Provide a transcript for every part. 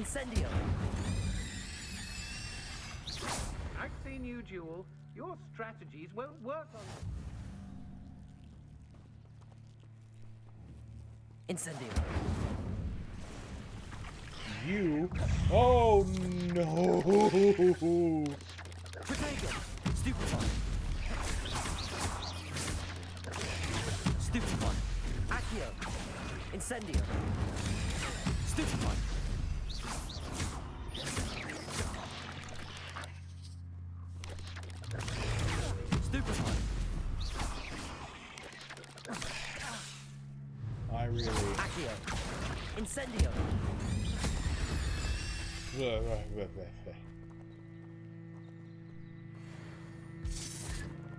Incendio. I've seen you, Jewel. Your strategies won't work on... Incendio. You? Oh no! Protego. Stupefy. Stupefy. Accio. Incendio. Stupefy. Stupefy. I really... Accio. Incendio.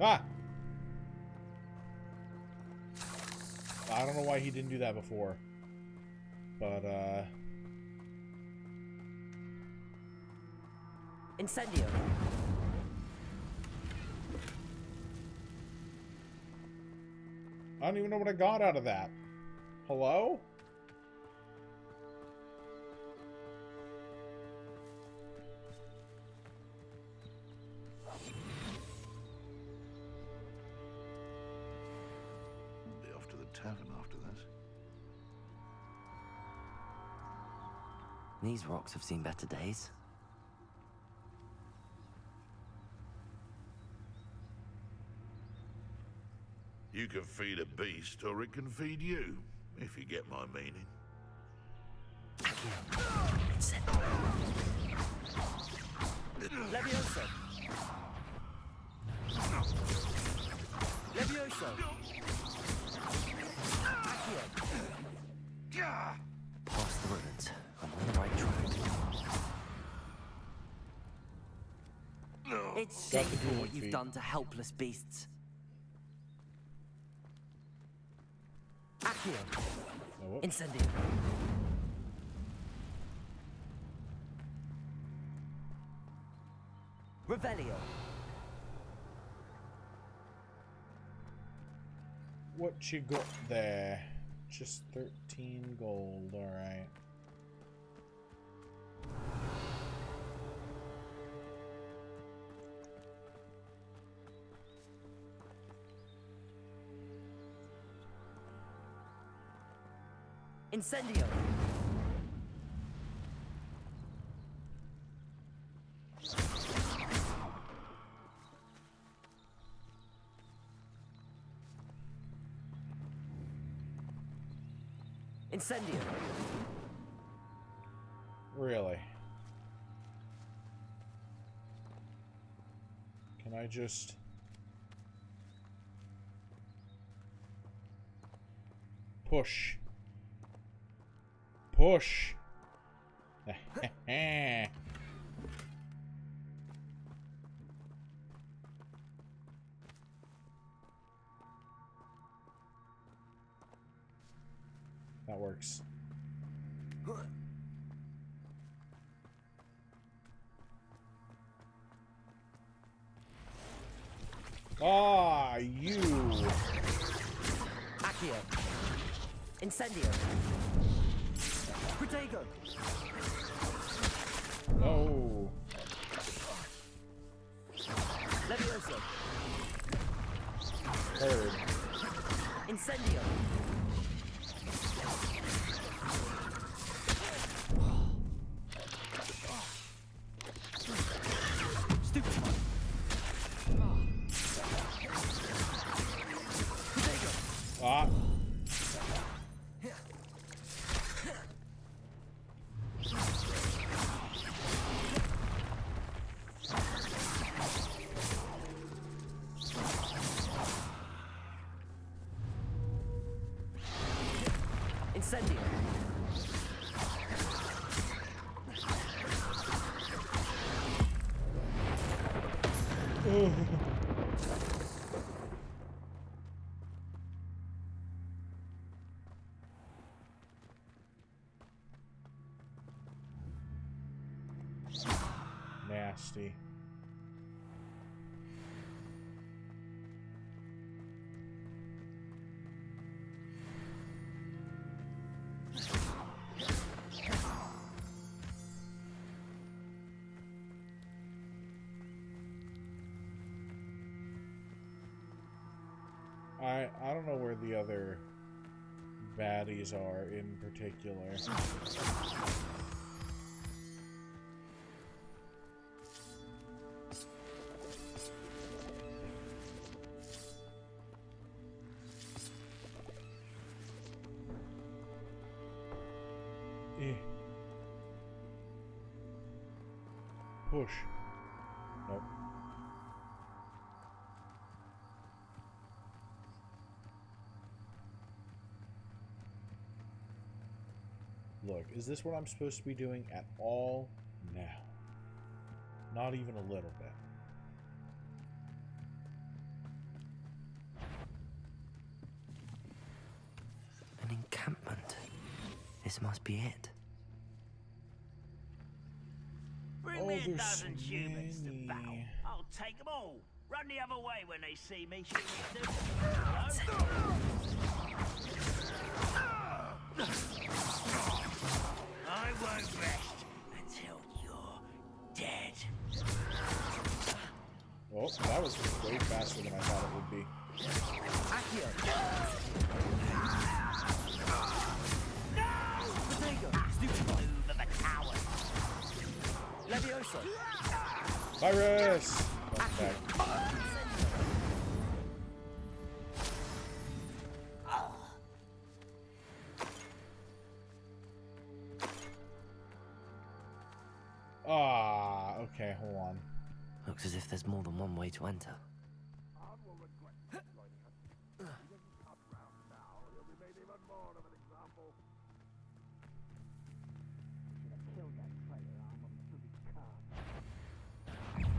Ah! I don't know why he didn't do that before. But, Incendio. I don't even know what I got out of that. Hello? Be off to the tavern after this. These rocks have seen better days. You can feed a beast, or it can feed you, if you get my meaning. Levioso. Levioso. Accio. Past the ruins. I'm on the right track. It's shameful what you've done to helpless beasts. Accio. Oh, Incendio. Revelio. what you got there? Just 13 gold, alright. Incendio. Incendio. Really? Can I just... push? Push! That works. Ah, you! Accio. Incendio. Protego. Oh. Levioso. Heard. Incendio. Stupid. Protego. Ah. Incendio. Nasty. I don't know where the other baddies are in particular. Push. Nope. Look, is this what I'm supposed to be doing at all? No. Not even a little bit. An encampment. This must be it. Bring Oh, me a there's dozen so humans to many. battle. I'll take them all. Run the other way when they see me. I won't rest until you're dead. Well, that was way faster than I thought it would be. Accio. Potato. Stupid. Move of a coward. Levioso. Virus! Okay. Ah, okay, hold on. Looks as if there's more than one way to enter.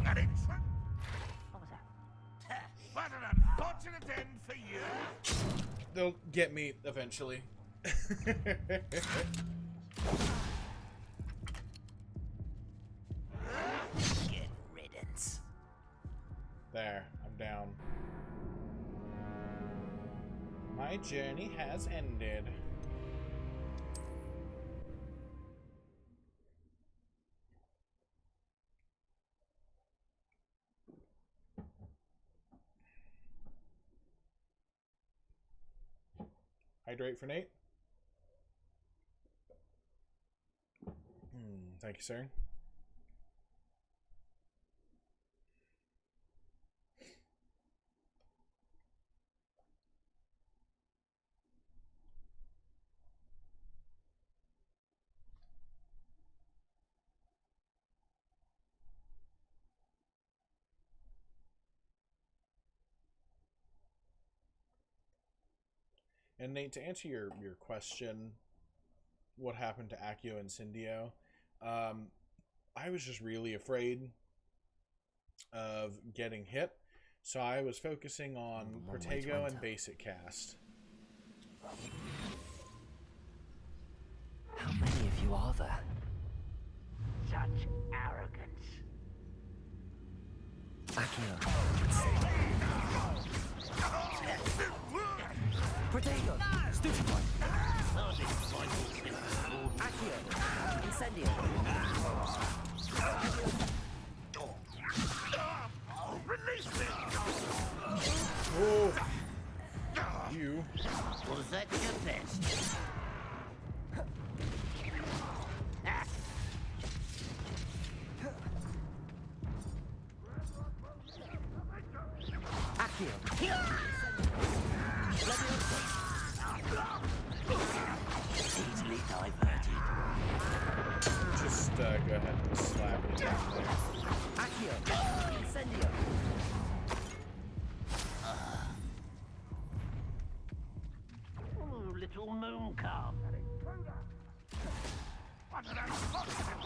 And it's... What an unfortunate end for you! They'll get me eventually. Get riddance. There, I'm down. My journey has ended. Hydrate for Nate. Thank you, sir. And Nate, to answer your question, what happened to Accio and Cindio? I was just really afraid of getting hit, so I was focusing on Protego and basic cast. How many of you are there? Such arrogance. Accio. Protego. Stupid one. Accio. Incendio. Release me! Oh, you. Was that your best? Accio. Easily diverted. Just go ahead and slap it down there. Accio. Incendio. Ooh, little moon calf. What an unfortunate...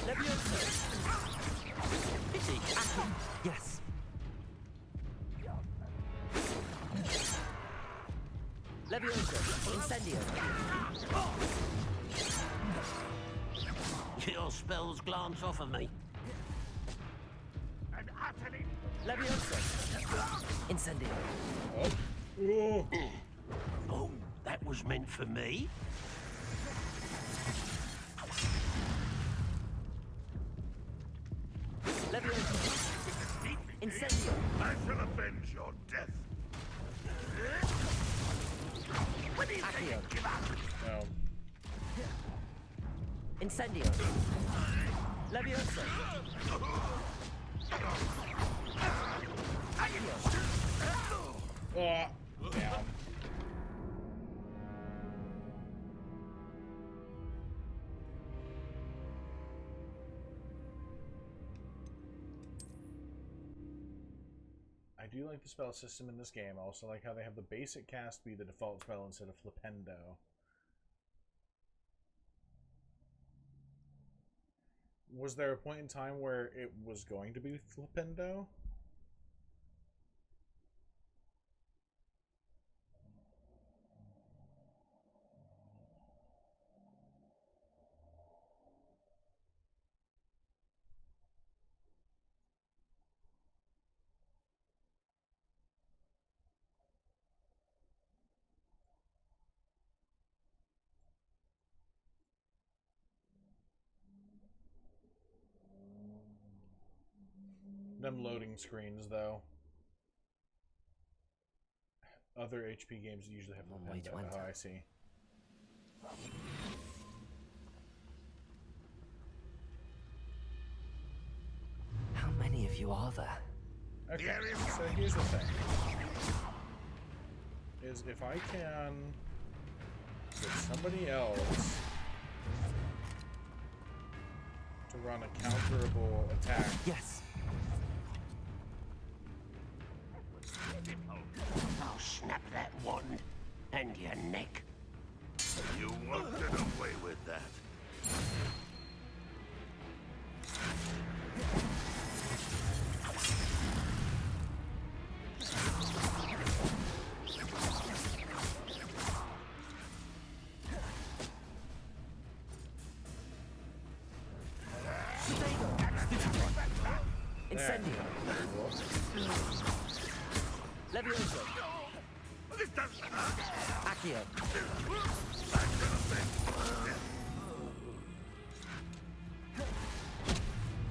Levioso. Pity. Accio. Yes. Levioso. Incendio. Your spells glance off of me. and utterly... Levioso. Incendio. Oh. Oh, that was meant for me? Leviosa. Incendio. I shall avenge your death. When do you think you give up? No. Incendio. Leviosa. Oh, damn. I do like the spell system in this game. I also like how they have the basic cast be the default spell instead of Flipendo. Was there a point in time where it was going to be Flipendo? Them loading screens, though. Other HP games usually have Long way to Flipendo. enter. Oh, I see. How many of you are there? Okay, so here's the thing. Is if I can get somebody else to run a counterable attack. Yes. I'll snap that wand and your neck. You won't get away with that. Incendio. Leviosa. This doesn't hurt. Accio.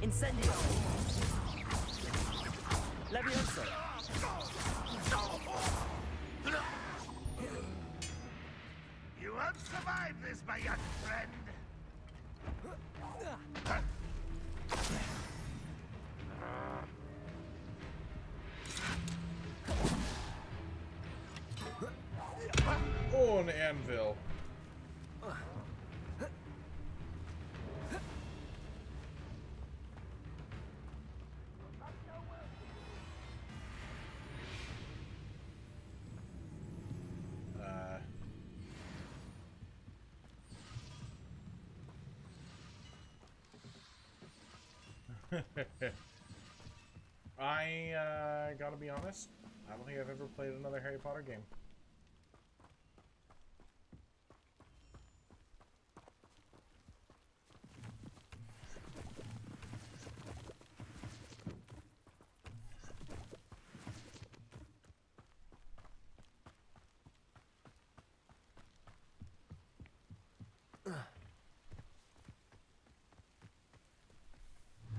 Incendio. Leviosa. You won't survive this, my young friend. Oh, an anvil. I gotta be honest, I don't think I've ever played another Harry Potter game.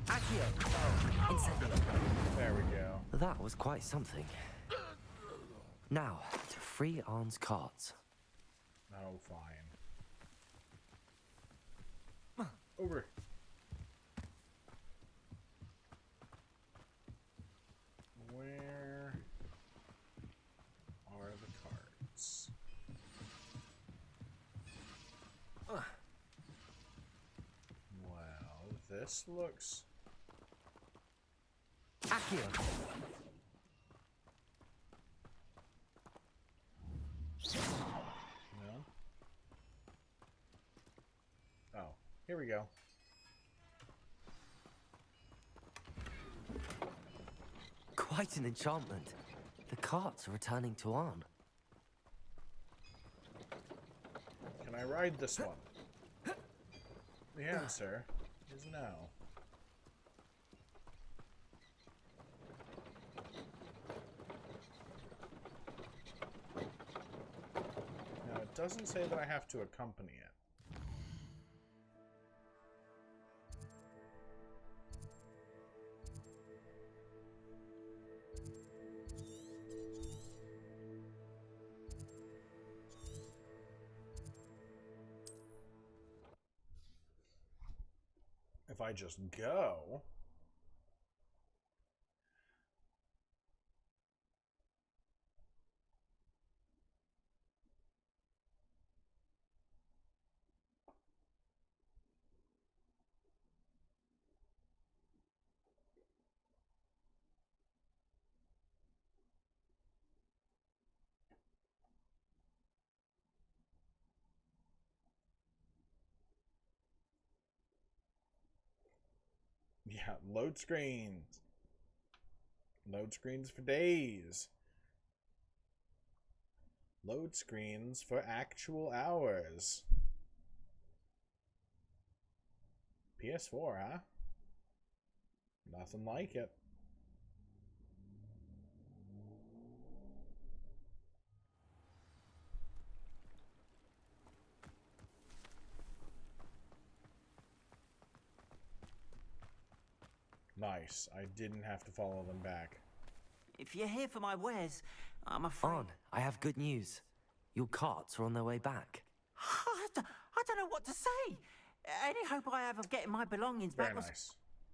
Accio. Incendio. There we go. That was quite something. Now, to free Arn's carts. Oh, fine. Over. Where are the cards? Well, this looks... Accio. No? Oh, here we go. Quite an enchantment. The carts are returning to Arn. Can I ride this one? The answer is no. Now, it doesn't say that I have to accompany it. if I just go... Yeah, load screens. Load screens for days. Load screens for actual hours. PS4, huh? Nothing like it. Nice. I didn't have to follow them back. If you're here for my wares, I'm afraid... On, I have good news. Your carts are on their way back. I don't know what to say. Any hope I have of getting my belongings Very back was... nice.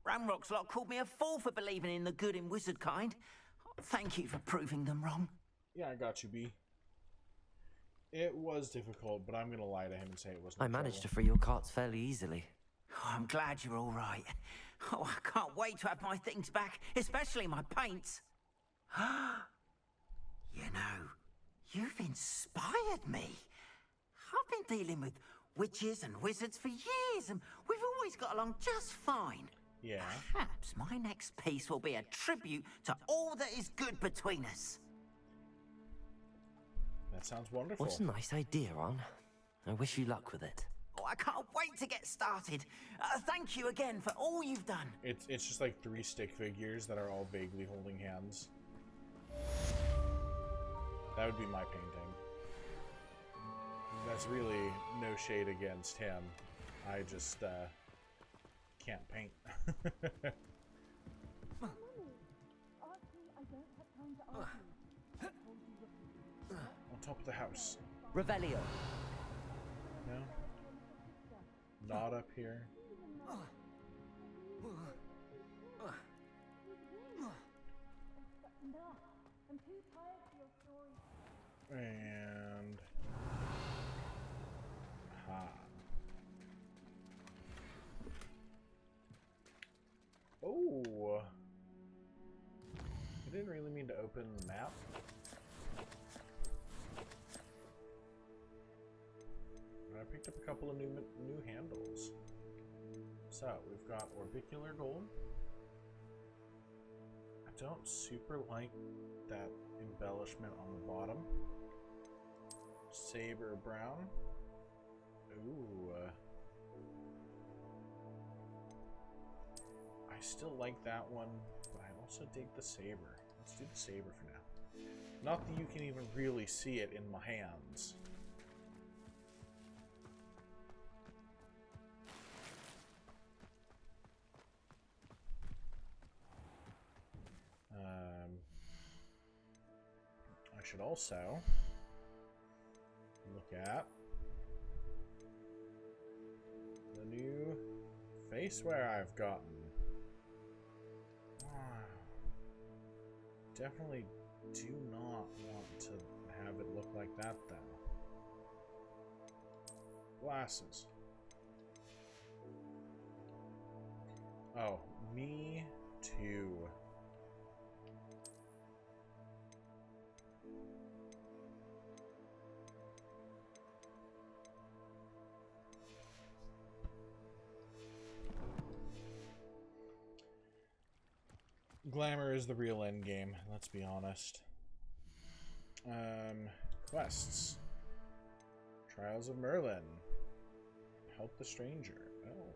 Ramrock's lot called me a fool for believing in the good in wizard kind. Thank you for proving them wrong. Yeah, I got you, B. It was difficult, but I'm going to lie to him and say it wasn't. I managed to free your carts fairly easily. Oh, I'm glad you're all right. Oh, I can't wait to have my things back, especially my paints. You know, you've inspired me. I've been dealing with witches and wizards for years, and we've always got along just fine. Yeah. Perhaps my next piece will be a tribute to all that is good between us. That sounds wonderful. What a nice idea, Ron. I wish you luck with it. Oh, I can't wait to get started. Thank you again for all you've done. It's just like 3 stick figures that are all vaguely holding hands. That would be my painting. That's really no shade against him. I just can't paint. On top of the house. Revelio. No? Not up here. And... ha. Oh! I didn't really mean to open the map. I picked up a couple of new handles. So, we've got orbicular gold. I don't super like that embellishment on the bottom. Saber brown. Ooh. I still like that one, but I also dig the saber. Let's do the saber for now. Not that you can even really see it in my hands. I should also look at the new faceware I've gotten. Definitely do not want to have it look like that, though. Glasses. Oh, me too. Glamour is the real end game, let's be honest. Quests. Trials of Merlin. Help the stranger. Oh.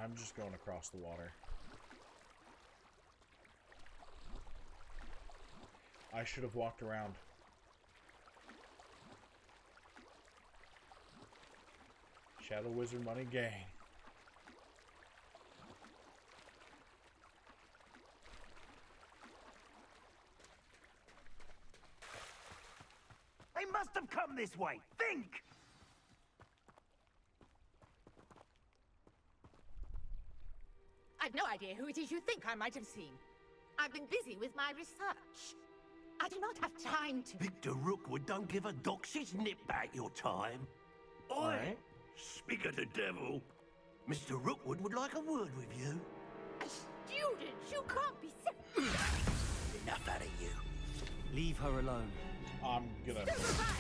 I'm just going across the water. I should have walked around. Shadow Wizard Money Gang. must have come this way. Think! I've no idea who it is you think I might have seen. I've been busy with my research. I do not have time to... Victor Rookwood don't give a doxy's nip back your time. Oi! Right. Speak of the devil. Mr. Rookwood would like a word with you. A student! You can't be so... Enough out of you. Leave her alone. I'm gonna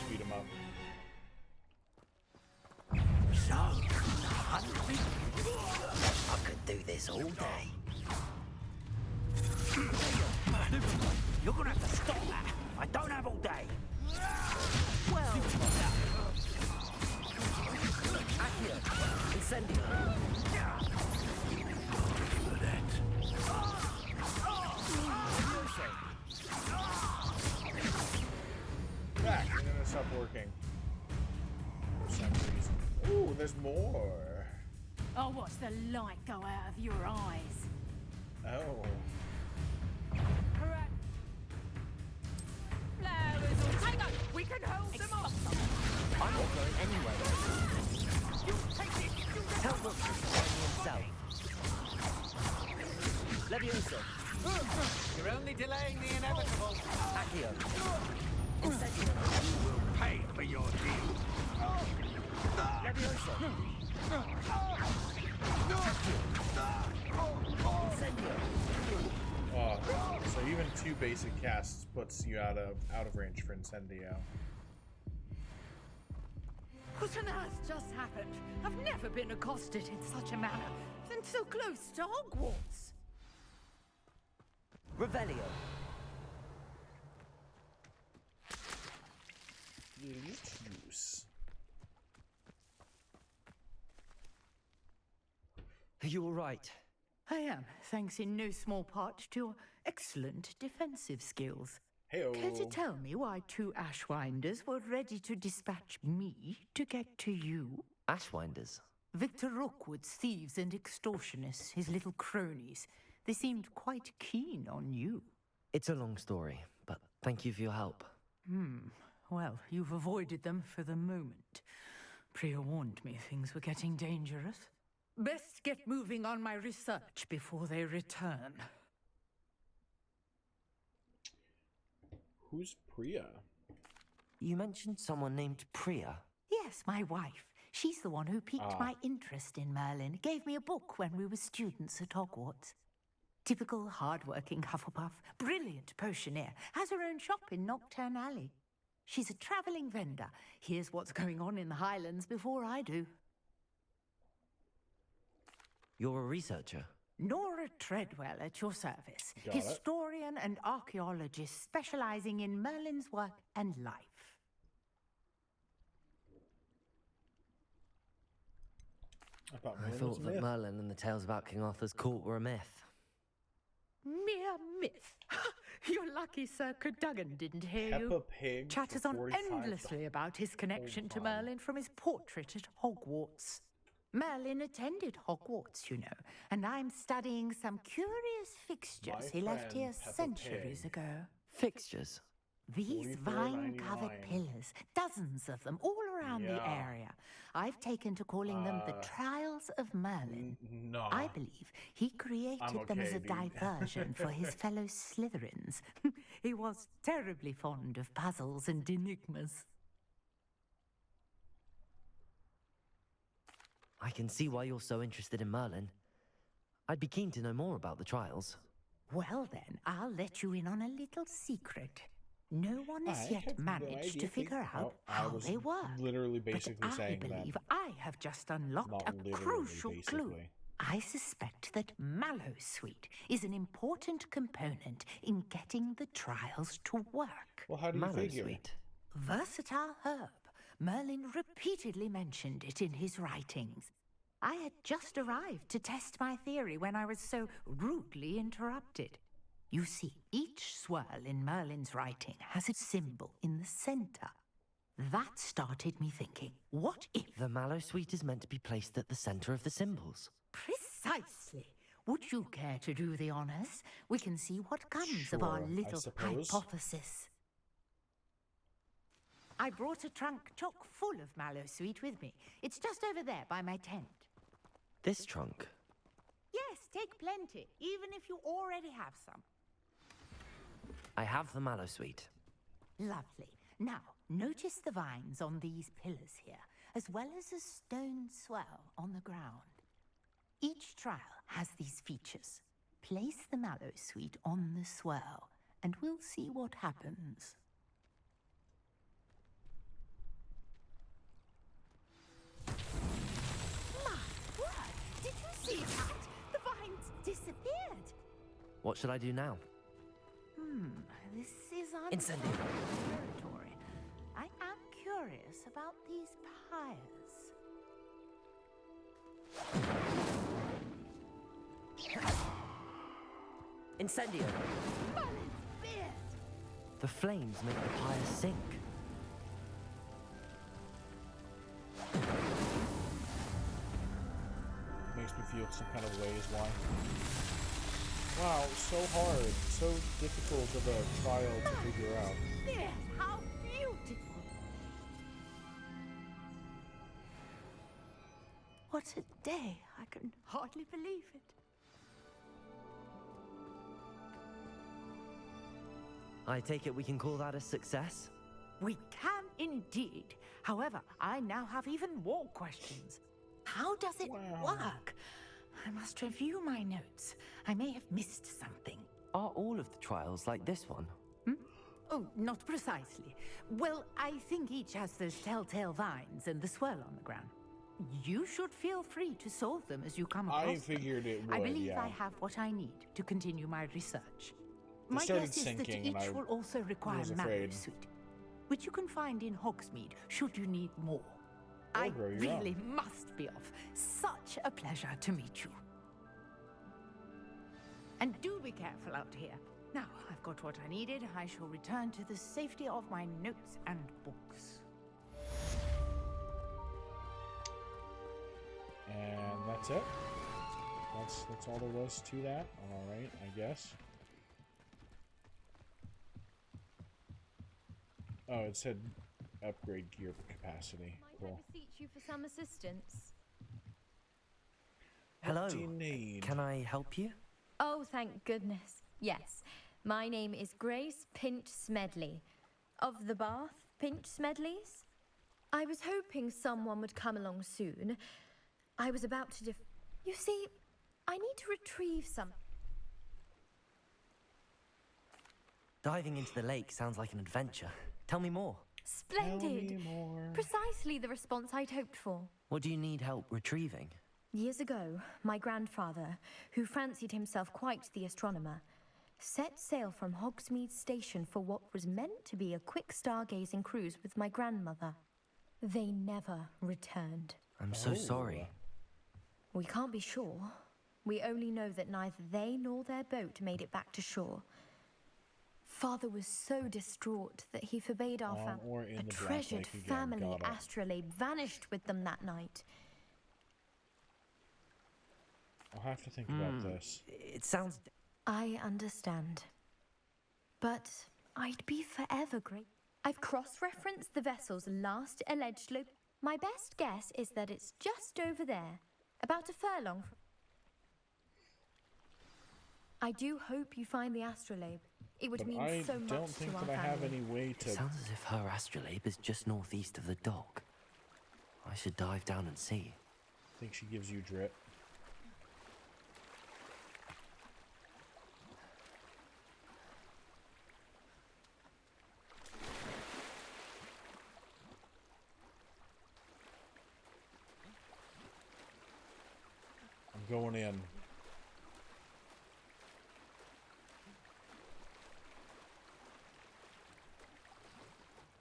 beat him up. So, hungry? I could do this all day. You're gonna have to stop that. I don't have all day. Well... Accio! Incendio! For that. Back, and then it stopped working. For some reason. Ooh, there's more. I'll watch the light go out of your eyes. Oh. Correct. Flowers or Hang on! We can hold them off! I'm not going anywhere. Tell Rookwood to find himself. Leviosa! You're only delaying the inevitable. Accio! Incendio! Pay for your deal. Leviosa! Incendio! Oh, so even 2 basic casts puts you out of range for Incendio. What on earth just happened? I've never been accosted in such a manner, and so close to Hogwarts. Revelio! Use. Are you all right? I am, thanks in no small part to your excellent defensive skills. Heyo. Care to tell me why 2 Ashwinders were ready to dispatch me to get to you? Ashwinders? Victor Rookwood's thieves and extortionists, his little cronies. They seemed quite keen on you. It's a long story, but thank you for your help. Well, you've avoided them for the moment. Priya warned me things were getting dangerous. Best get moving on my research before they return. Who's Priya? You mentioned someone named Priya. Yes, my wife. She's the one who piqued my interest in Merlin. Gave me a book when we were students at Hogwarts. Typical hard-working Hufflepuff, brilliant potioneer, has her own shop in Knockturn Alley. She's a travelling vendor. Hears what's going on in the Highlands before I do. You're a researcher? Nora Treadwell at your service. Got it. Historian and archaeologist specializing in Merlin's work and life. I thought I Merlin was thought a that myth. Merlin and the tales about King Arthur's court were a myth. Mere myth. You're lucky Sir Cadogan didn't hear Peppa you. Pig. Chatters for on 45 endlessly about his connection to Hold on. Merlin from his portrait at Hogwarts. Merlin attended Hogwarts, you know, and I'm studying some curious fixtures My he left friend here Peppa centuries Pig. ago. Fixtures? These vine-covered $44.99. pillars, dozens of them, all around the Yeah. area. I've taken to calling them the Trials of Merlin. No. I believe he created them as okay, a dude. diversion for his fellow Slytherins. He was terribly fond of puzzles and enigmas. I can see why you're so interested in Merlin. I'd be keen to know more about the trials. Well then, I'll let you in on a little secret. No one has I yet have no managed idea. to figure out Oh, I how was they work. literally But basically I saying believe that. I have just unlocked Not a literally, crucial clue. basically. I suspect that Mallowsweet is an important component in getting the trials to work. Well, how do you figure? Mallowsweet. Versatile herb. Merlin repeatedly mentioned it in his writings. I had just arrived to test my theory when I was so rudely interrupted. You see, each swirl in Merlin's writing has a symbol in the center. That started me thinking, what if... The Mallowsweet is meant to be placed at the center of the symbols. Precisely. Would you care to do the honors? We can see what comes of our Sure, I little suppose. hypothesis. I brought a trunk chock full of mallow sweet with me. It's just over there by my tent. This trunk? Yes, take plenty, even if you already have some. I have the mallow sweet. Lovely. Now, notice the vines on these pillars here, as well as a stone swell on the ground. Each trial has these features. Place the mallow sweet on the swell, and we'll see what happens. My word! Did you see that? The vines disappeared. What should I do now? This is Incendio. territory. I am curious about these pyres. Incendio! Merlin's beard! The flames make the pyre sink. Makes me feel some kind of way is why. Wow, so hard, so difficult of a trial to figure out. Beard, how beautiful! What a day! I can hardly believe it. I take it we can call that a success? We can indeed. However, I now have even more questions. How does it work? I must review my notes. I may have missed something. Are all of the trials like this one? Oh, not precisely. Well, I think each has those telltale vines and the swirl on the ground. You should feel free to solve them as you come across I them. figured it would, I believe yeah. I have what I need to continue my research. It My started guess is that sinking and each I will also require was mallow afraid. sweet, which you can find in Hogsmeade should you need more. I grow your really must be off. Such a pleasure to meet you. And do be careful out here. Now, I've got what I needed. I shall return to the safety of my notes and books. And that's it. That's all there was to that. All right, I guess. Oh, it said upgrade gear capacity. Might I Cool. beseech you for some assistance? Hello. What do you need? Can I help you? Oh, thank goodness. Yes. My name is Grace Pinch Smedley. Of the Bath Pinch Smedleys? I was hoping someone would come along soon. I was about to You see, I need to retrieve some... Diving into the lake sounds like an adventure. Tell me more. Splendid! Tell me more. Precisely the response I'd hoped for. What do you need help retrieving? Years ago, my grandfather, who fancied himself quite the astronomer, set sail from Hogsmeade Station for what was meant to be a quick stargazing cruise with my grandmother. They never returned. I'm so sorry. We can't be sure. We only know that neither they nor their boat made it back to shore. Father was so distraught that he forbade our or in A the Black treasured Lake again, family got it. astrolabe vanished with them that night. I'll have to think about this. It sounds... I understand. But I'd be forever grateful. I've cross-referenced the vessel's last alleged My best guess is that it's just over there, about a furlong from... I do hope you find the astrolabe. It would But mean I so don't much think to our that I have family. any way It to... sounds as if her astrolabe is just northeast of the dock. I should dive down and see. think she gives you drip. I'm going in.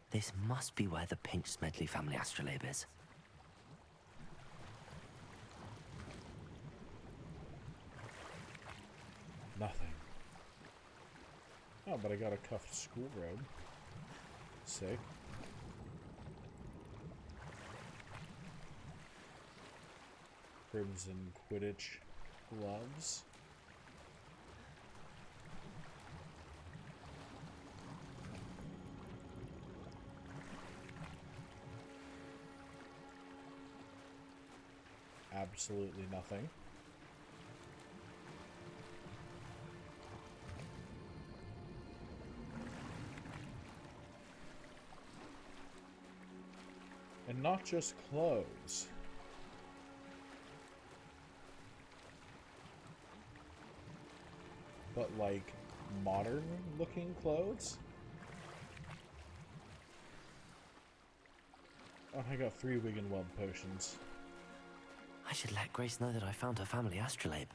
This must be where the Pinch Smedley family astrolabe is. Nothing. Oh, but I got a cuffed school robe. Sick. Crimson Quidditch gloves. absolutely nothing. And not just clothes. But like modern looking clothes. Oh, I got 3 Wiggenweld potions. I should let Grace know that I found her family astrolabe.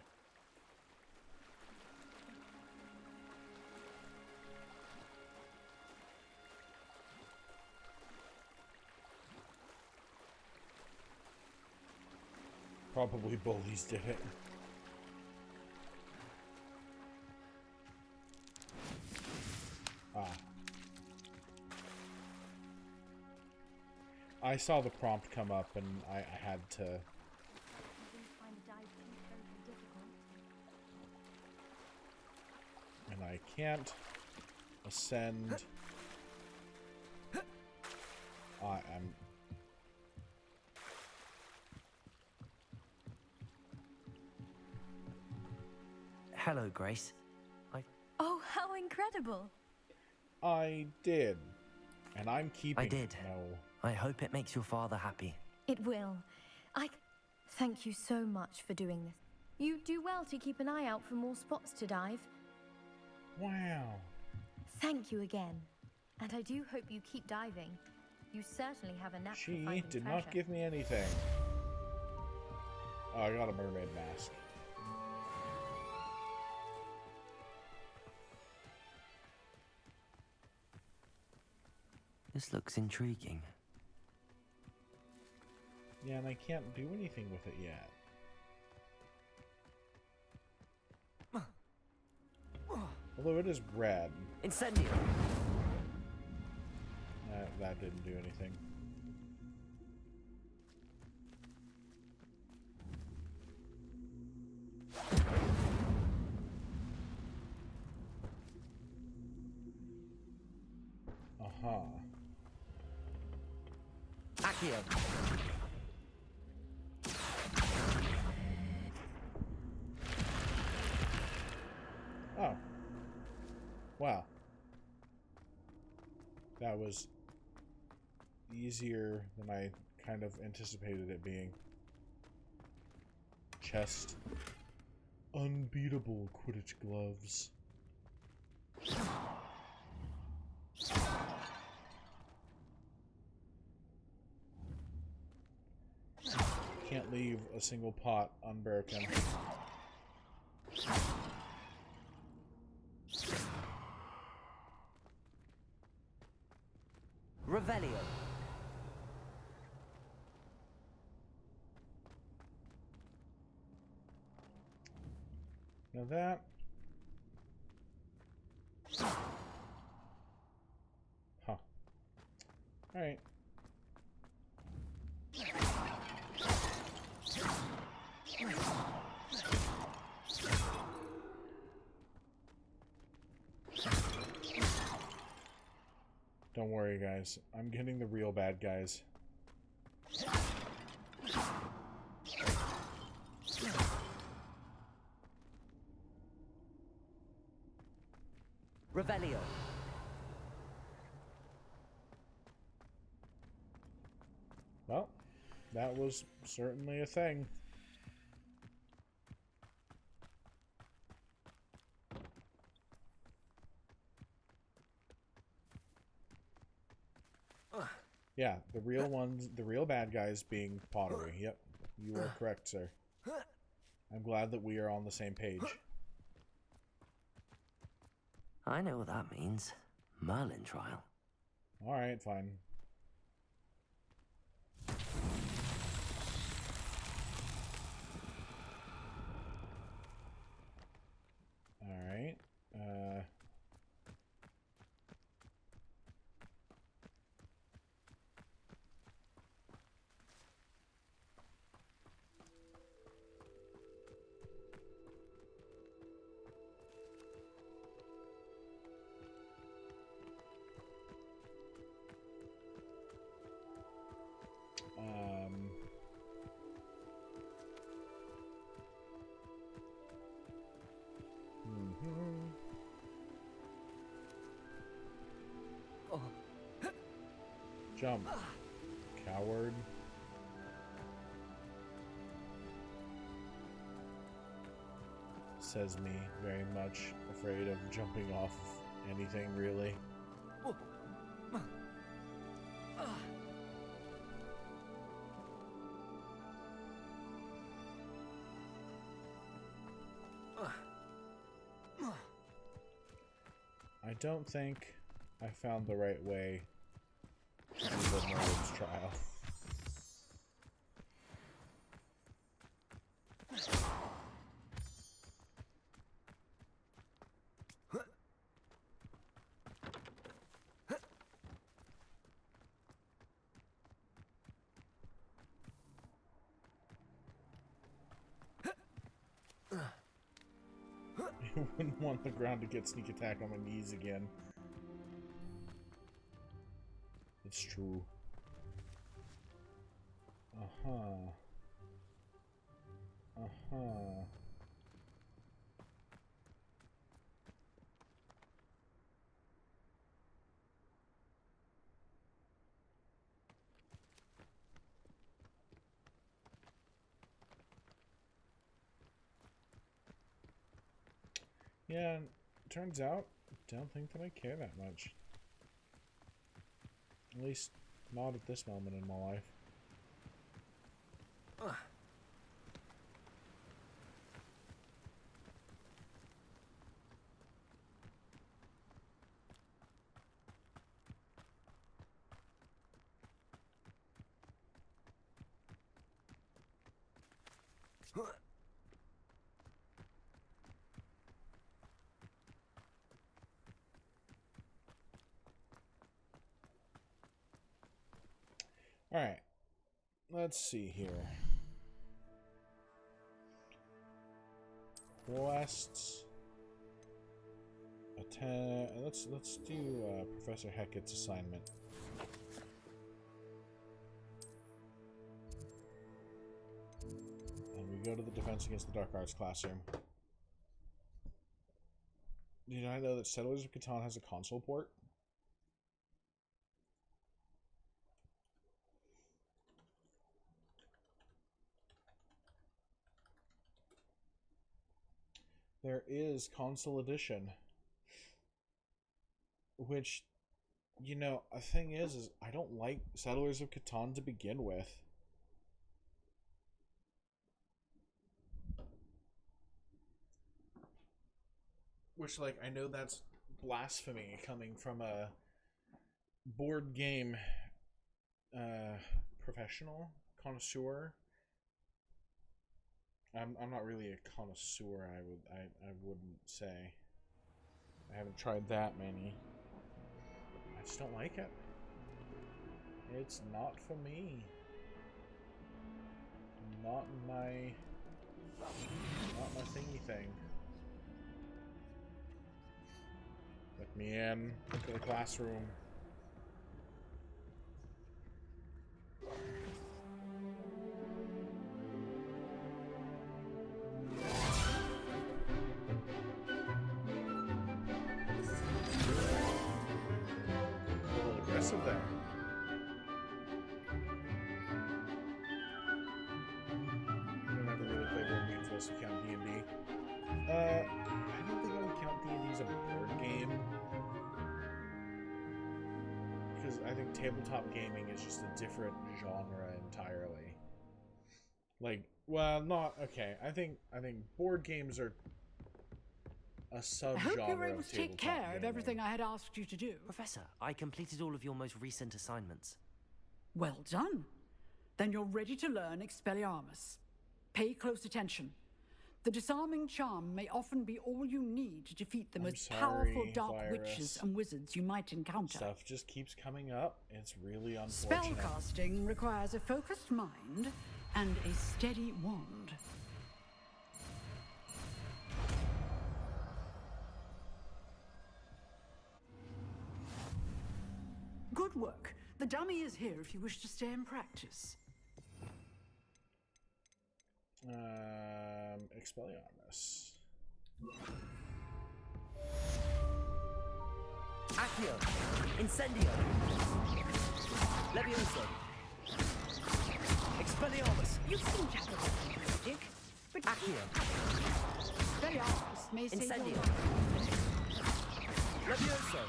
Probably bullies did it. Ah. I saw the prompt come up and I had to... And I can't ascend. I am... Hello, Grace. Oh, how incredible! I did. And I'm keeping I did. it. No. I hope it makes your father happy. It will. Thank you so much for doing this. You do well to keep an eye out for more spots to dive. Wow. Thank you again. And I do hope you keep diving. You certainly have a knack for She finding did treasure. not give me anything. Oh, I got a mermaid mask. This looks intriguing. Yeah, and I can't do anything with it yet. Although it is red. Incendio! That didn't do anything. Aha. Accio! Oh. Wow. That was easier than I kind of anticipated it being. Chest. Unbeatable Quidditch gloves. Can't leave a single pot unbroken. Revelio! Now that... Huh. Alright. Don't worry, guys. I'm getting the real bad guys. Revelio! Well, that was certainly a thing. Yeah, the real ones, the real bad guys being pottery. Yep, you are correct, sir. I'm glad that we are on the same page. I know what that means. Merlin trial. Alright, fine. Alright. Jump. Coward. Says me, very much afraid of jumping off of anything, really. I don't think I found the right way to the Merlin's trial. I wouldn't want the ground to get sneak attack on my knees again. It's true. Uh-huh. Uh-huh. Yeah, turns out, don't think that I care that much. At least, not at this moment in my life. Alright, let's see here. Quests. Let's do Professor Hecat's assignment. And we go to the Defense Against the Dark Arts classroom. Did I know that Settlers of Catan has a console port? There is console edition, which, you know, a thing is I don't like Settlers of Catan to begin with. Which, like, I know that's blasphemy coming from a board game professional, connoisseur. I'm not really a connoisseur, I wouldn't say. I haven't tried that many. I just don't like it. It's not for me. Not my thingy thing. Let me in to the classroom. There. You don't have to really play board games unless you count D&D. I don't think I would count D&D as a board game. Because I think tabletop gaming is just a different genre entirely. Like, well, not okay. I think board games are a subgenre. I hope you were able of to take tabletop care of gaming. everything I had asked you to do. Professor, I completed all of your most recent assignments. Well done. Then you're ready to learn Expelliarmus. Pay close attention. The disarming charm may often be all you need to defeat the most powerful dark witches and wizards you might encounter. Stuff just keeps coming up. It's really unfortunate. Spellcasting requires a focused mind and a steady wand. Good work. The dummy is here if you wish to stay and practice. Expelliarmus. Accio! Incendio! Levioso. Expelliarmus. You seem to have a good dick, but Accio. Expelliarmus may save your Incendio. life. Levioso.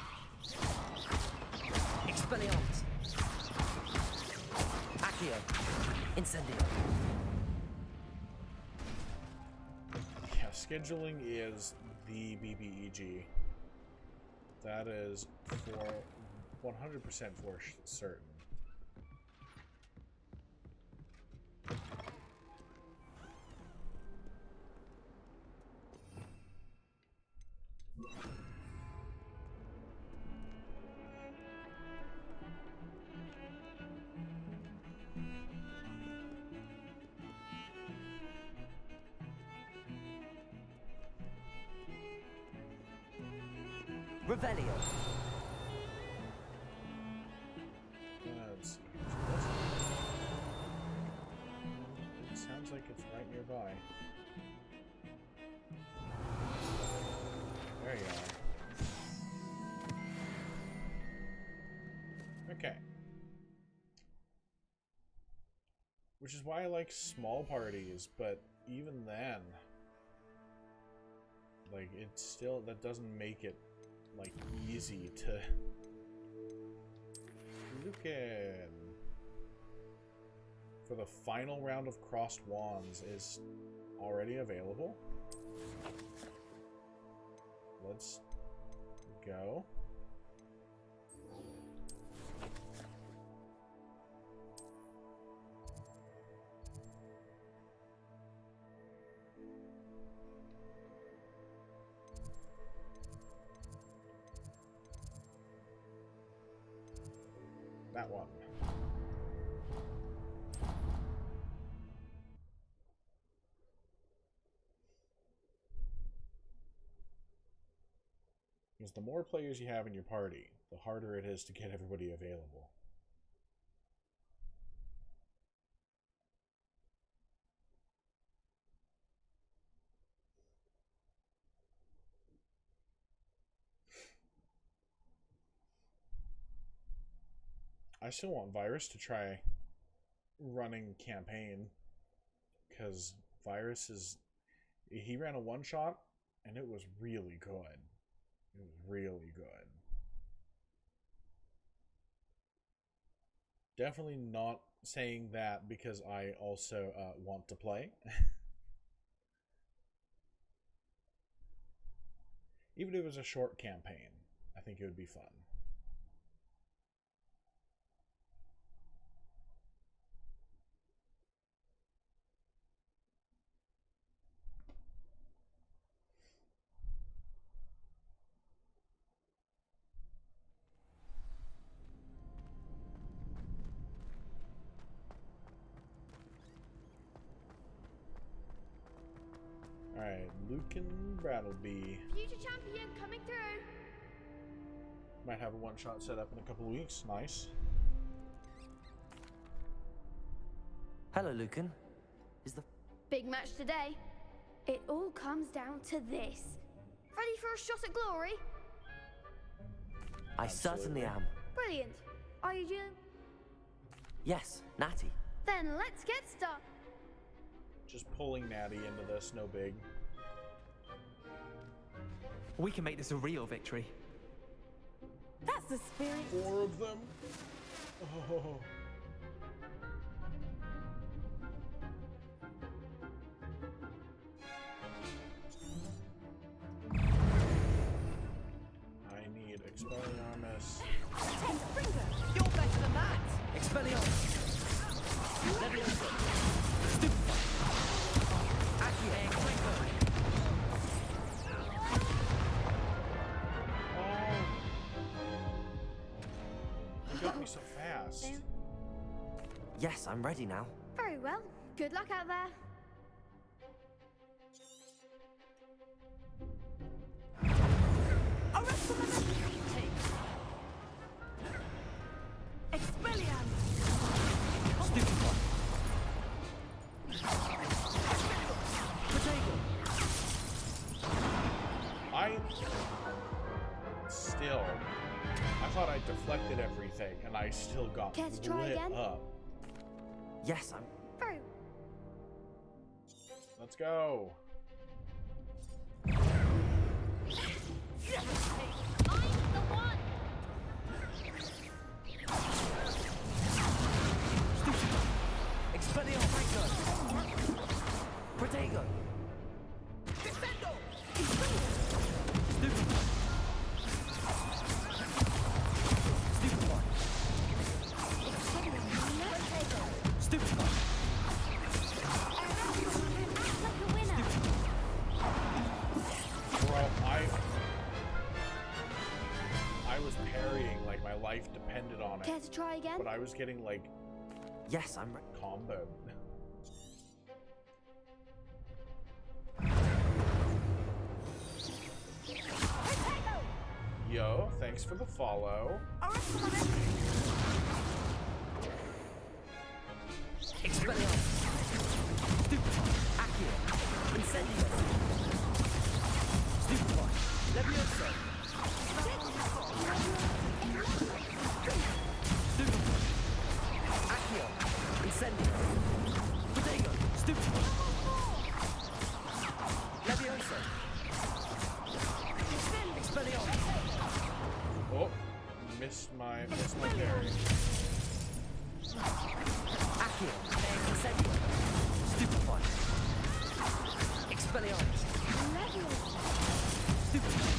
Expelliarmus. Accio. Incendio. Yeah, scheduling is the BBEG. That is for 100% for certain. Revelio. Let's see. It sounds like it's right nearby. There you are. Okay. Which is why I like small parties, but even then, like, it's still, that doesn't make it, like, easy to... Lucan! For the final round of Crossed Wands is already available. Let's go. That one. Because the more players you have in your party, the harder it is to get everybody available. I still want Virus to try running campaign, because Virus is, he ran a one-shot and it was really good. It was really good. Definitely not saying that because I also want to play. Even if it was a short campaign, I think it would be fun. Alright, Lucan Brattleby. Future champion coming through. Might have a one-shot set up in a couple of weeks. Nice. Hello, Lucan. Is the Big match today. It all comes down to this. Ready for a shot at glory? I certainly am. Brilliant. Are you June? Yes, Natty. Then let's get started. Just pulling Natty into this, no big. We can make this a real victory. That's the spirit. 4 of them? Oh. I need Expelliarmus. You're better than that! Expelliarmus! Levioso! Stupefy! Accio! You got me so fast. Yes, I'm ready now. Very well. Good luck out there. Expelliarmus! Stupefy! I still I thought I deflected everything, and I still got Care to try lit again? up. Yes, I'm. Very. Let's go. Expelliarmus! Protego! Defendo! Stupefy! Stupefy! Stupefy! Bro, I was parrying like my life depended on it. Care to try again? But I was getting like Yes, I'm. comboed. Yo, thanks for the follow. Expelliarmus! Stupefy! Accio! Incendio! Stupefy! Levioso! Stupefy! Accio! Incendio! Protego! Stupefy! Levioso! Expelliarmus! Oh, missed my parry. Accio! Incendio! Stupefy! Expelliarmus! Stupefy!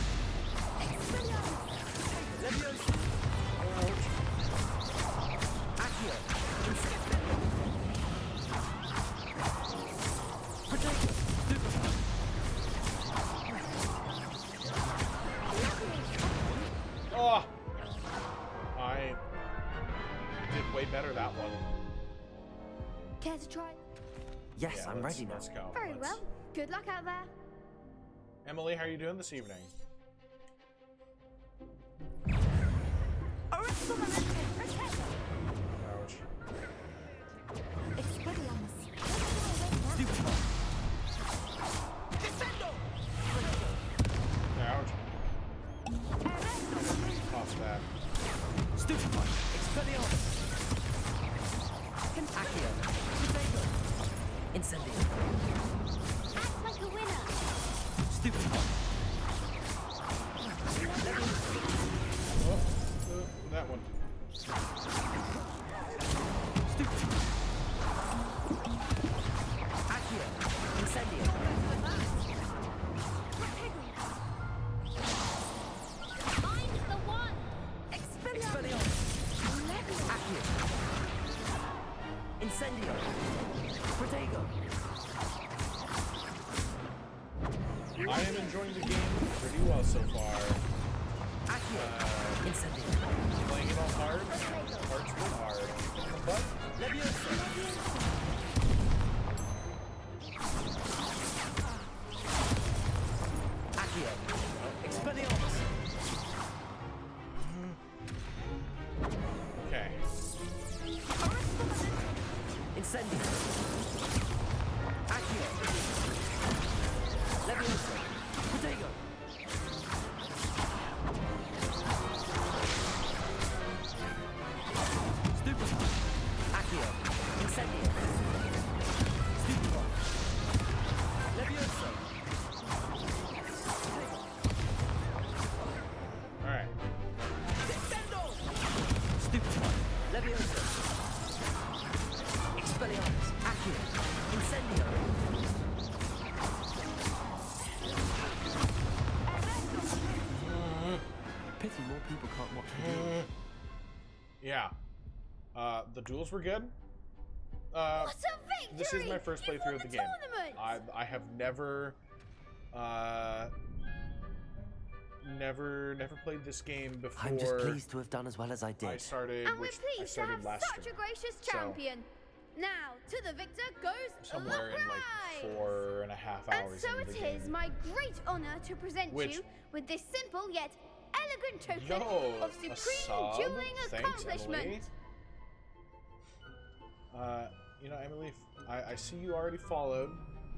Levioso! Accio! Incendio! Protego! Stupefy! Oh! I did way better that one. Care to try? Yes, Yeah, I'm let's- ready now. Let's go. Very Let's- well. Good luck out there. Emily, how are you doing this evening? Ouch. Stupefy! Defendo! Ouch. Off that. Stupefy! Expelliarmus! Accio! Protego! Incendio! Act like a winner. Stupefy! Oh, that one. Stupefy! Accio! Incendio! I'm the one. Expelliarmus! Accio! Incendio! Protego! I am enjoying the game pretty well so far. Accio! Incendio! Playing it on hard. Hard's been hard. But Levioso! Accio! Expelliarmus! okay. Incendio! Accio! Levioso! Protego! Stupefy! Accio! Incendio! Stupefy! Levioso! Alright. Stupefy! Levioso! Expelliarmus! Accio! Incendio! Pity more people can't watch the duel. Yeah. The duels were good. What a victory! This is my first You've playthrough won of the the game. tournament! I have never never played this game before. I'm just pleased to have done as well as I did. I started, And we're which I pleased to started have last such a stream. gracious So, champion. Now, to the victor goes somewhere the in like prize. 4.5 And hours so into the it game. is my great honor to present Which- you with this simple yet elegant token Yo, of a supreme sub? dueling Thanks, accomplishment. Emily. You know, Emily, I see you already followed.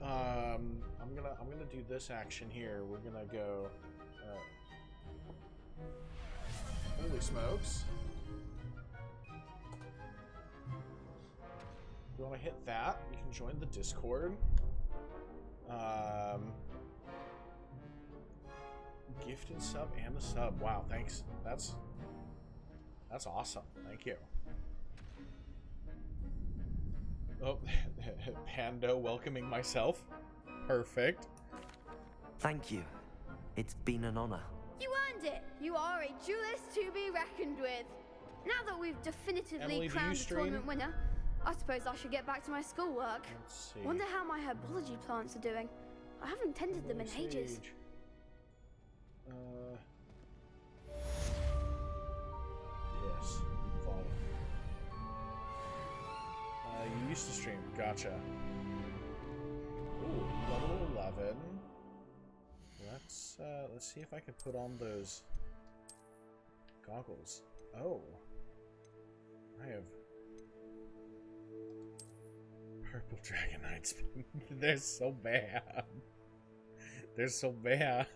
I'm gonna do this action here. We're gonna go. Holy smokes. If you want to hit that, you can join the Discord. Gifted sub and a sub. Wow, thanks. That's awesome. Thank you. Oh, Pando welcoming myself. Perfect. Thank you. It's been an honor. You earned it. You are a duelist to be reckoned with. Now that we've definitively Emily, crowned the tournament winner, I suppose I should get back to my schoolwork. Let's see. Wonder how my herbology plants are doing. I haven't tended them in ages. Yes. Follow. You used to stream. Gotcha. Ooh, level 11. Let's see if I can put on those goggles. Oh. I have purple Dragonites. They're so bad. They're so bad.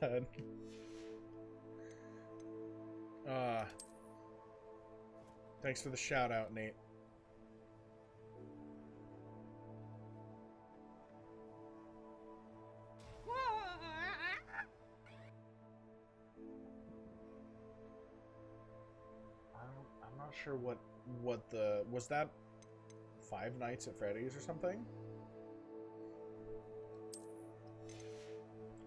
Thanks for the shout out, Nate. I'm not sure what the was that Five Nights at Freddy's or something?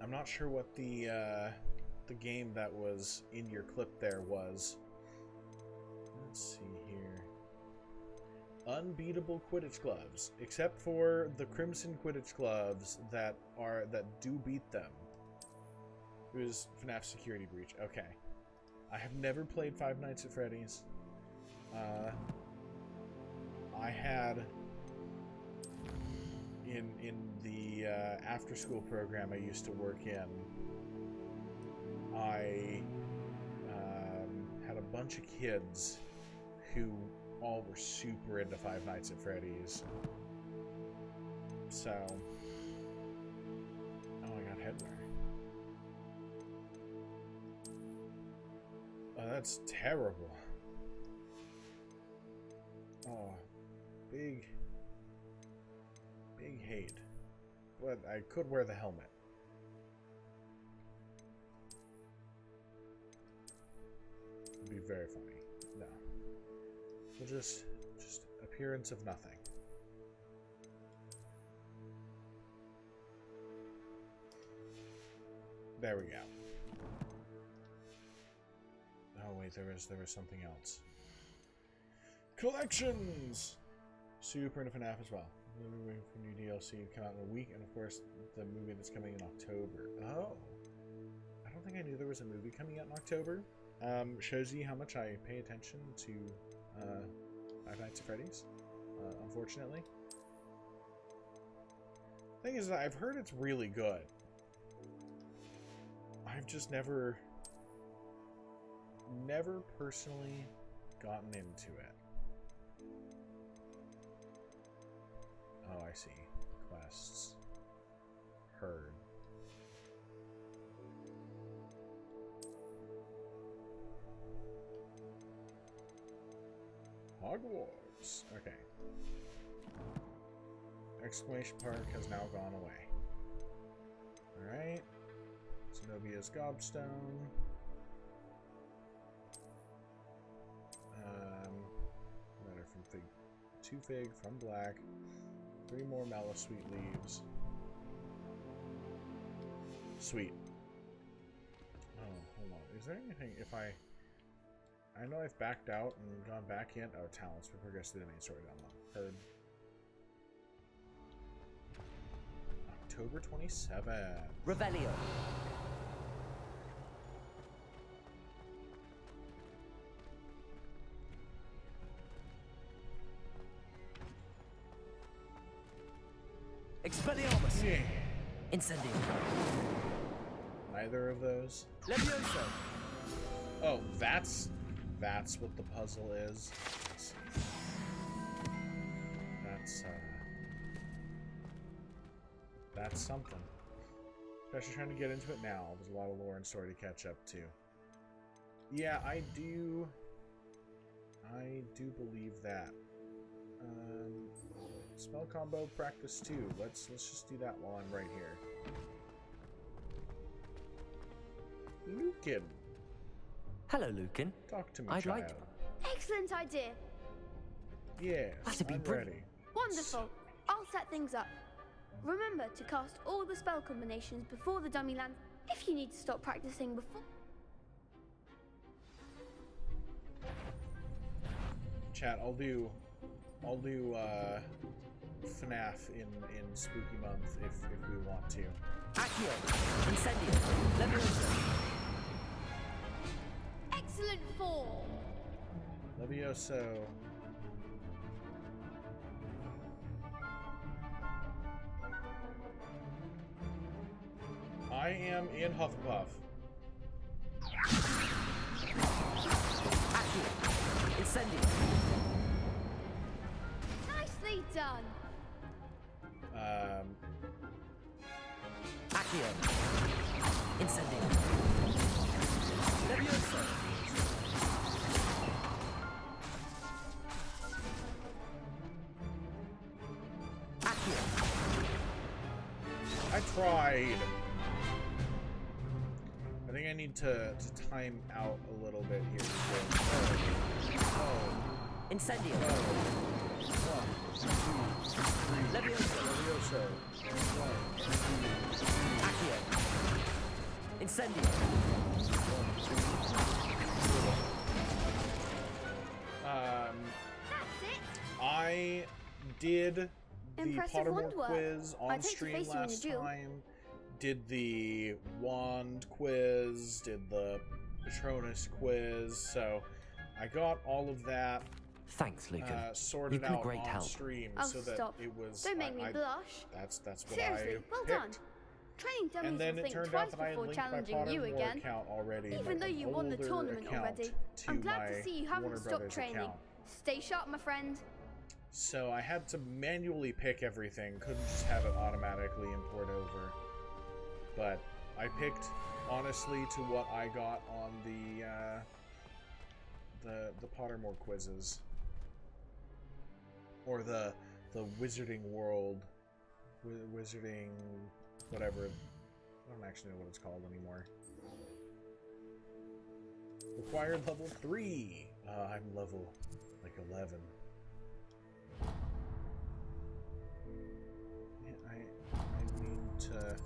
I'm not sure what the game that was in your clip there was. Let's see here. Unbeatable Quidditch gloves, except for the Crimson Quidditch gloves that do beat them. It was FNAF Security Breach. Okay. I have never played Five Nights at Freddy's. I had in the after school program I used to work in, I had a bunch of kids who all were super into Five Nights at Freddy's. So, oh, I got headwear. Oh, that's terrible. Oh, big hate. But I could wear the helmet. It'd be very funny. No. We'll just appearance of nothing. There we go. Oh wait, there was something else. Collections! Super into FNAF as well. We're waiting for new DLC to come out in a week, and of course the movie that's coming in October. Oh, I don't think I knew there was a movie coming out in October. Shows you how much I pay attention to Five Nights at Freddy's. Unfortunately, thing is, I've heard it's really good. I've just never personally gotten into it. Oh, I see. Quests. Heard. Hogwarts. Okay. Exclamation Park has now gone away. Alright. Zenobia's Gobstone. Letter from Fig. 2 Fig from Black. 3 more Mallow Sweet leaves. Sweet. Oh, hold on. Is there anything if I know I've backed out and gone back in. Oh, talents for progress to the main story down low. Heard. October 27. Revelio. Expelliarmus! Yeah. Incendio. Neither of those. Levioso! Oh, that's what the puzzle is. That's something. Especially trying to get into it now. There's a lot of lore and story to catch up to. Yeah, I do believe that. Spell combo practice 2. Let's just do that while I'm right here. Lucan. Hello, Lucan. Talk to me, I'd child. like... Excellent idea. Yes, That'd be I'm brilliant. ready. Wonderful. I'll set things up. Remember to cast all the spell combinations before the dummy lands if you need to stop practicing before. Chat, I'll do FNAF in Spooky Month if we want to. Accio, Incendio, Leviosa. Excellent form. Levioso. I am in Hufflepuff. Accio, Incendio. Nicely done. Accio, Incendio. Leviosa. Accio. I tried. I think I need to time out a little bit here. Oh. Incendio. Levioso. Accio. Incendio. That's it. I did the Impressive Pottermore wand work. quiz I on take to stream face you in last a duel. time. Did the wand quiz. Did the Patronus quiz. So I got all of that Thanks, Lucan. sorted You've been a out great on help. stream Oh, so that stop. it was. Don't make me blush. That's what Seriously, I well picked. done. Training dummies And then will it think turned twice out that I had before linked my challenging you Pottermore again. account already. Even though you won the older tournament account already. to I'm glad my to see you Warner haven't stopped Brothers training. account. Stay sharp, my friend. So I had to manually pick everything. Couldn't just have it automatically import over. But I picked honestly to what I got on the Pottermore quizzes, or the Wizarding World, Wizarding whatever. I don't actually know what it's called anymore. Required level 3. I'm level like 11. Yeah, I need to.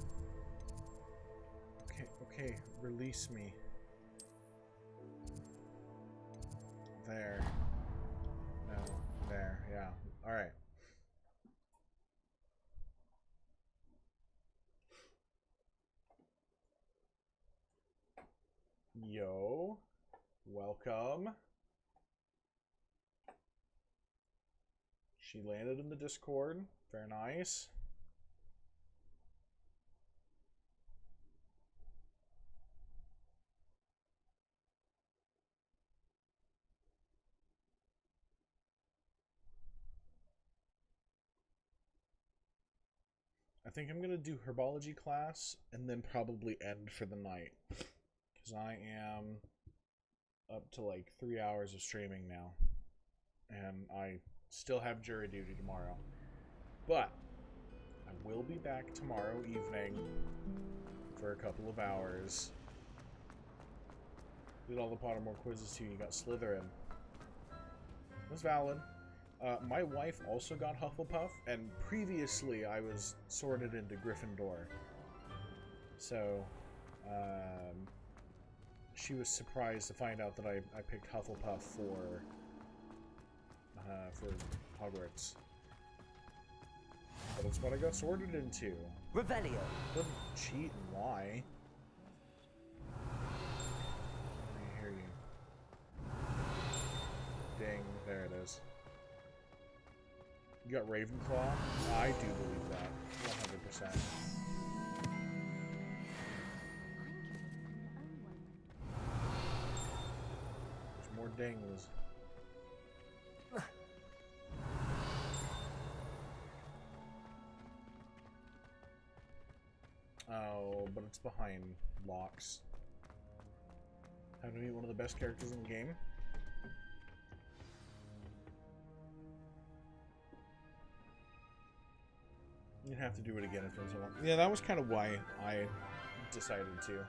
Okay, release me. There. No, there, yeah. Alright. Yo. Welcome. She landed in the Discord. Very nice. I think I'm going to do herbology class and then probably end for the night. Because I am up to like 3 hours of streaming now. And I still have jury duty tomorrow. But I will be back tomorrow evening for a couple of hours. Did all the Pottermore quizzes too. You got Slytherin. That's valid. My wife also got Hufflepuff, and previously I was sorted into Gryffindor. So, she was surprised to find out that I picked Hufflepuff for Hogwarts. But it's what I got sorted into. Revelio. Couldn't cheat and lie. I hear you. Ding, there it is. You got Ravenclaw? I do believe that. 100%. There's more dings. Oh, but it's behind locks. Time to meet one of the best characters in the game. You'd have to do it again if there's one. Yeah, that was kind of why I decided to.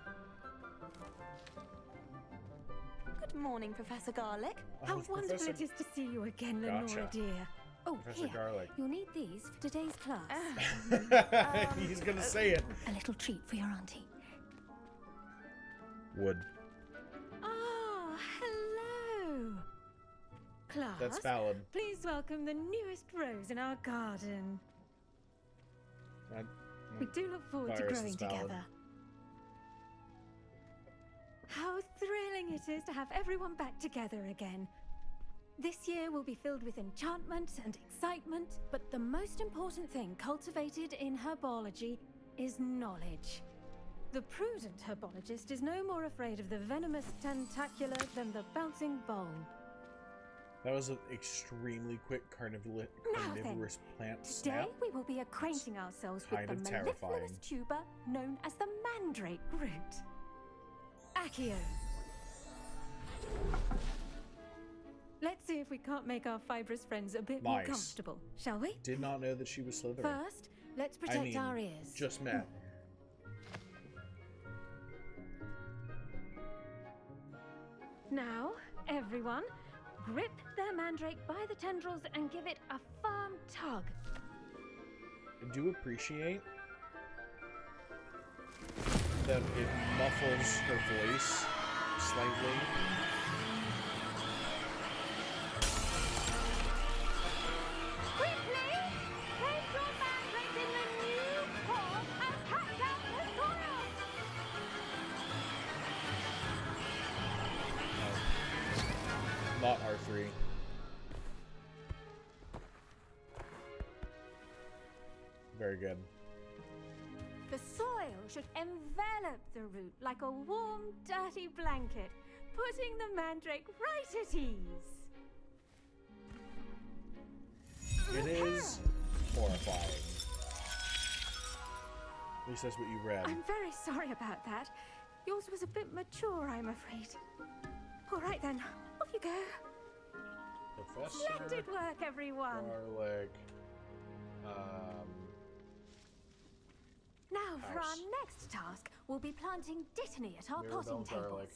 Good morning, Professor Garlick. Oh, How it's wonderful Professor- it is to see you again, Lenora Gotcha. dear. Oh, Professor here. Garlick. You'll need these for today's class. He's gonna say it. A little treat for your auntie. Wood. Ah, hello. Class, That's valid. please welcome the newest rose in our garden. That, We do look forward to virus growing is valid. together. How thrilling it is to have everyone back together again. This year will be filled with enchantment and excitement, but the most important thing cultivated in herbology is knowledge. The prudent herbologist is no more afraid of the venomous tentacular than the bouncing bulb. That was an extremely quick carnivorous plant Today snap. we will be acquainting ourselves with Kind the of terrifying. mellifluous tuber known as the mandrake root. Accio. Let's see if we can't make our fibrous friends a bit more Nice. comfortable, shall we? Did not know that she was Slytherin. First, let's I protect mean, our ears. just met. Now, everyone, grip their mandrake by the tendrils and give it a firm tug. I do appreciate that it muffles her voice slightly. Quickly! Place your mandrake in the new pot and catch out the soil! Not R3. Very good. The soil should envelop the root like a warm, dirty blanket, putting the mandrake right at ease. It is horrifying. At least that's what you read. I'm very sorry about that. Yours was a bit mature, I'm afraid. All right then, off you go. Professor Splendid work, everyone. Garlic. Now for our House. next task, we'll be planting dittany at our Mirabelle potting tables. Garlic.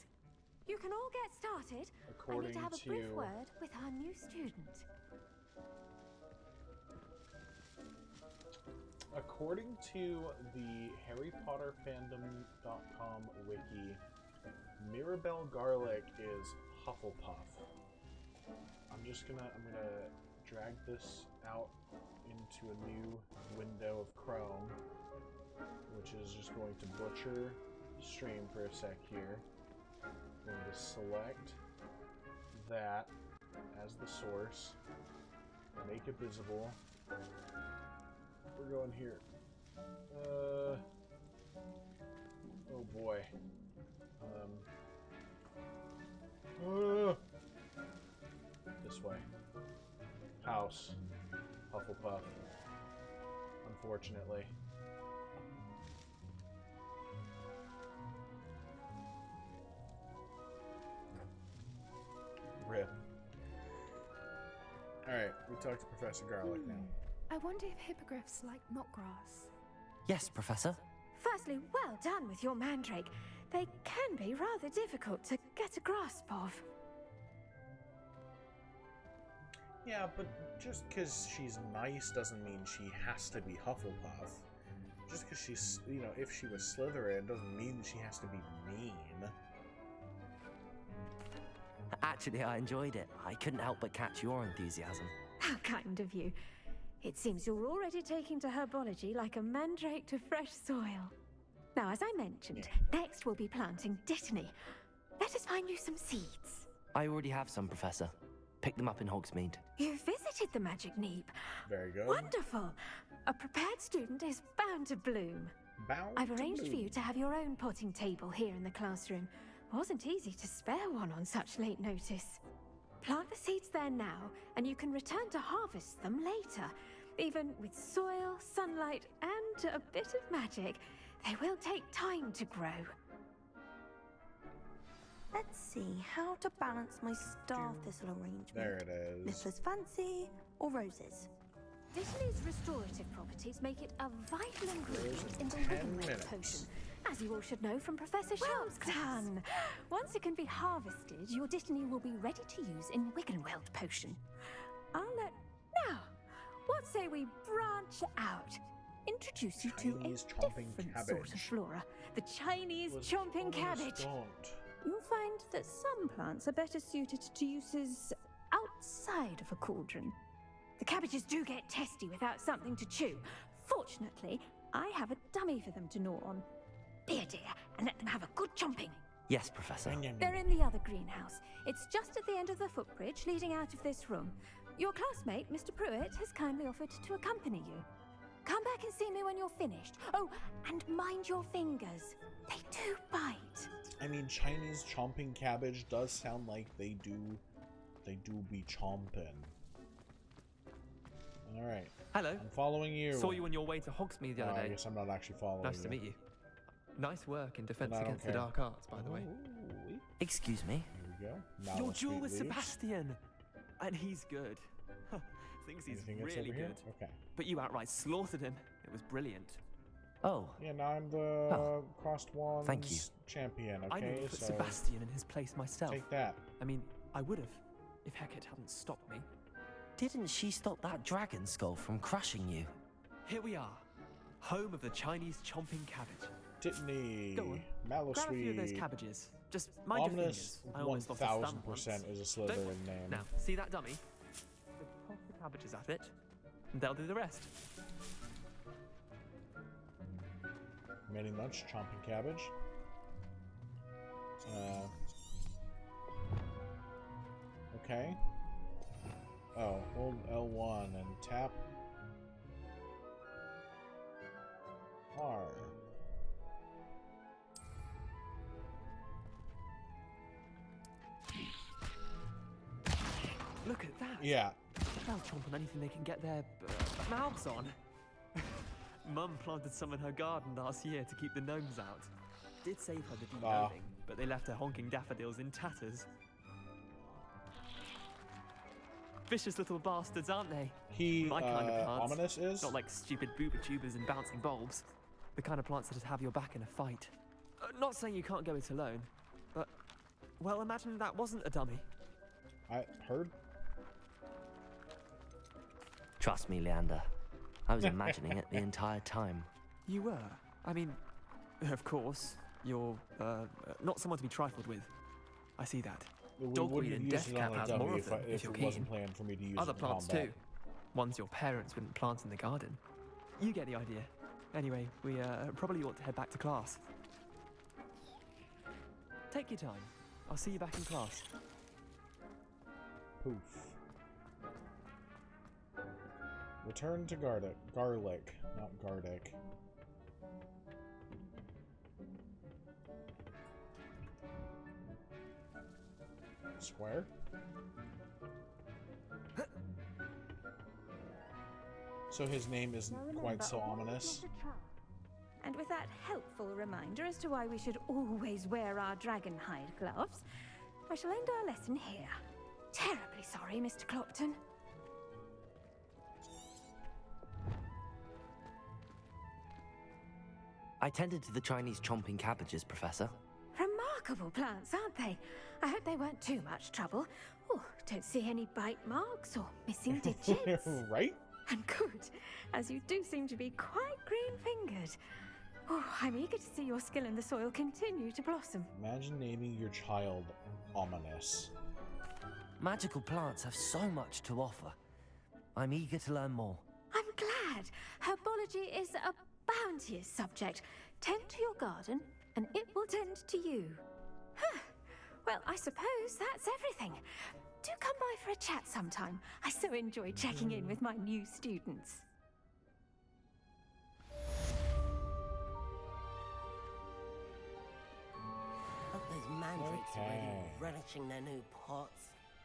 You can all get started. I need According to have a brief to- word with our new student. According to the HarryPotterFandom.com wiki, Mirabelle Garlic is Hufflepuff. I'm gonna drag this out into a new window of Chrome, which is just going to butcher stream for a sec here. I'm going to select that as the source, make it visible. We're going here. Oh boy. This way. House. Hufflepuff. Unfortunately. Rip. Alright, we talked to Professor Garlic now. I wonder if hippogriffs like knotgrass. Yes, Professor. Firstly, well done with your mandrake. They can be rather difficult to get a grasp of. Yeah, but just because she's nice doesn't mean she has to be Hufflepuff. Just because she's, if she was Slytherin doesn't mean she has to be mean. Actually, I enjoyed it. I couldn't help but catch your enthusiasm. How kind of you. It seems you're already taking to herbology like a mandrake to fresh soil. Now, as I mentioned, next we'll be planting dittany. Let us find you some seeds. I already have some, Professor. Picked them up in Hogsmeade. You visited the Magic Neep. Very good. Wonderful. A prepared student is bound to bloom. I've arranged for you to have your own potting table here in the classroom. Wasn't easy to spare one on such late notice. Plant the seeds there now, and you can return to harvest them later. Even with soil, sunlight, and a bit of magic, they will take time to grow. Let's see how to balance my star thistle arrangement. There it is. Littler's fancy or roses? Dittany's restorative properties make it a vital ingredient in the 10 Wiggenweld minutes. potion, as you all should know from Professor Shelby's class. Done. Once it can be harvested, your Dittany will be ready to use in Wiggenweld potion. Now, what say we branch out? Introduce you to a Chinese chomping different sort of cabbage. flora. The Chinese Was chomping almost cabbage. don't. You'll find that some plants are better suited to uses Outside of a cauldron. The cabbages do get testy without something to chew. Fortunately, I have a dummy for them to gnaw on. Here, dear, and let them have a good chomping. Yes, Professor. They're in the other greenhouse. It's just at the end of the footbridge leading out of this room. Your classmate, Mr. Pruitt, has kindly offered to accompany you. Come back and see me when you're finished. Oh, and mind your fingers. They do bite. I mean, Chinese chomping cabbage does sound like they do be chomping. All right. Hello. I'm following you. Saw you on your way to Hogsmeade the Oh, other I day. guess I'm not actually following Nice you. to meet you. Nice work in Defense But I don't Against the care. Dark Arts, by the way. Ooh, Excuse me. Here we go. Now Your let's duel sweet with leaves. Sebastian. And he's good. Thinks he's Anything else really over here? good. Okay. But you outright slaughtered him. It was brilliant. Oh, Yeah, now I'm the crossed wands thank you. champion. I Okay, nearly put so Sebastian in his place myself. take that. I mean, I would have, if Hecate hadn't stopped me. didn't she stop that dragon skull from crushing you? Here we are, home of the Chinese chomping cabbage. Dittany. Go on. Mallow Grab a few of those sweet. cabbages. Just mind your Ominous fingers. I almost lost a thumb once. 1000% is a Don't Slytherin worry. name. Now, see that dummy? Just toss the cabbages at it, and they'll do the rest. Many much chomping cabbage. Okay. Oh, hold L1 and tap R. Look at that. Yeah. They'll chomp on anything they can get their mouths on. Mum planted some in her garden last year to keep the gnomes out. Did save her the de-gnoming, but they left her honking daffodils in tatters. Vicious little bastards, aren't they? He, My kind of plants. Ominous is? Not like stupid booba tubers and bouncing bulbs. The kind of plants that'd have your back in a fight. Not saying you can't go it alone, but, well, imagine that wasn't a dummy. I heard. Trust me, Leander. I was imagining it the entire time. You were? I mean, of course, you're, not someone to be trifled with. I see that. We Dogweed wouldn't and have used it deathcap on a has dummy more of if, them, if you're it keen. wasn't planned for me to use Other it in plants combat. too. Ones your parents wouldn't plant in the garden. You get the idea. Anyway, we probably ought to head back to class. Take your time. I'll see you back in class. Poof. Return to Garlic, not Gardic. Square? So his name isn't quite so ominous. And with that helpful reminder as to why we should always wear our dragon hide gloves, I shall end our lesson here. Terribly sorry, Mr. Clopton. I tended to the Chinese chomping cabbages, Professor. Remarkable plants, aren't they? I hope they weren't too much trouble. Oh, don't see any bite marks or missing digits. Right? And good, as you do seem to be quite green-fingered. Oh, I'm eager to see your skill in the soil continue to blossom. Imagine naming your child Ominous. Magical plants have so much to offer. I'm eager to learn more. I'm glad. Herbology is a bounteous subject. Tend to your garden, and it will tend to you. Huh. Well, I suppose that's everything. Do come by for a chat sometime. I so enjoy checking in with my new students. Hope those mandrakes are ready, relishing their new pots.